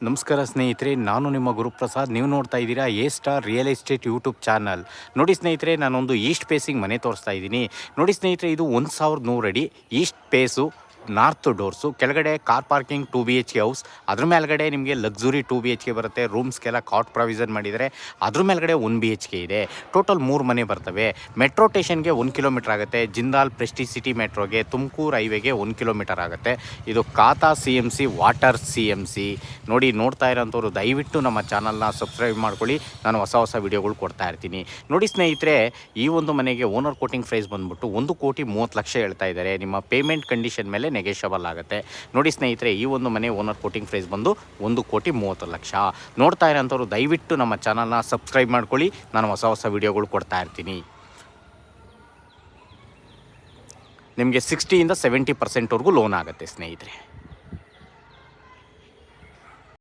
ನಮಸ್ಕಾರ ಸ್ನೇಹಿತರೆ, ನಾನು ನಿಮ್ಮ ಗುರುಪ್ರಸಾದ್. ನೀವು ನೋಡ್ತಾ ಇದ್ದೀರಾ A star real estate YouTube channel. ನೋಡಿ ಸ್ನೇಹಿತರೆ, ನಾನೊಂದು ಈಸ್ಟ್ ಫೇಸಿಂಗ್ ಮನೆ ತೋರಿಸ್ತಾ ಇದ್ದೀನಿ. ನೋಡಿ ಸ್ನೇಹಿತರೆ, ಇದು 1100 ಅಡಿ ಈಸ್ಟ್ ಫೇಸು, ನಾರ್ತ್ ಡೋರ್ಸು, ಕೆಳಗಡೆ ಕಾರ್ ಪಾರ್ಕಿಂಗ್ 2 BHK ಹೌಸ್. ಅದ್ರ ಮೇಲ್ಗಡೆ ನಿಮಗೆ ಲಕ್ಸುರಿ 2 BHK ಬರುತ್ತೆ. ರೂಮ್ಸ್ಗೆಲ್ಲ ಕಾಟ್ ಪ್ರಾವಿಷನ್ ಮಾಡಿದರೆ. ಅದ್ರ ಮೇಲ್ಗಡೆ 1 BHK ಇದೆ. ಟೋಟಲ್ 3 ಮನೆ ಬರ್ತವೆ. ಮೆಟ್ರೋ ಸ್ಟೇಷನ್ಗೆ 1 ಕಿಲೋಮೀಟರ್ ಆಗುತ್ತೆ. ಜಿಂದಾಲ್ ಪ್ರೆಸ್ಟೀಜ್ ಸಿಟಿ ಮೆಟ್ರೋಗೆ, ತುಮಕೂರು ಹೈವೇಗೆ 1 ಕಿಲೋಮೀಟರ್ ಆಗುತ್ತೆ. ಇದು ಖಾತಾ CMC, ವಾಟರ್ CMC. ನೋಡ್ತಾ ಇರೋಂಥವ್ರು ದಯವಿಟ್ಟು ನಮ್ಮ ಚಾನಲ್ನ ಸಬ್ಸ್ಕ್ರೈಬ್ ಮಾಡ್ಕೊಳ್ಳಿ. ನಾನು ಹೊಸ ವಿಡಿಯೋಗಳು ಕೊಡ್ತಾ ಇರ್ತೀನಿ. ನೋಡಿ ಸ್ನೇಹಿತರೆ, ಈ ಒಂದು ಮನೆಗೆ ಓನರ್ ಕೋಟಿಂಗ್ ಪ್ರೈಸ್ ಬಂದ್ಬಿಟ್ಟು 1,30,00,000 ಹೇಳ್ತಾ ಇದ್ದಾರೆ. ನಿಮ್ಮ ಪೇಮೆಂಟ್ ಕಂಡೀಷನ್ ಮೇಲೆ ನೆಗೆಷಬಲ್ ಆಗುತ್ತೆ. ನೋಡಿ ಸ್ನೇಹಿತರೆ, ಈ ಒಂದು ಮನೆ ಓನರ್ ಕೋಟಿಂಗ್ ಪ್ರೈಸ್ ಬಂದು 1,30,30,00,000. ನೋಡ್ತಾ ಇರೋಂಥವ್ರು ದಯವಿಟ್ಟು ನಮ್ಮ ಚಾನಲ್ನ ಸಬ್ಸ್ಕ್ರೈಬ್ ಮಾಡ್ಕೊಳ್ಳಿ. ನಾನು ಹೊಸ ವಿಡಿಯೋಗಳು ಕೊಡ್ತಾ ಇರ್ತೀನಿ. ನಿಮಗೆ 60 ಇಂದ 70% ಲೋನ್ ಆಗುತ್ತೆ ಸ್ನೇಹಿತರೆ.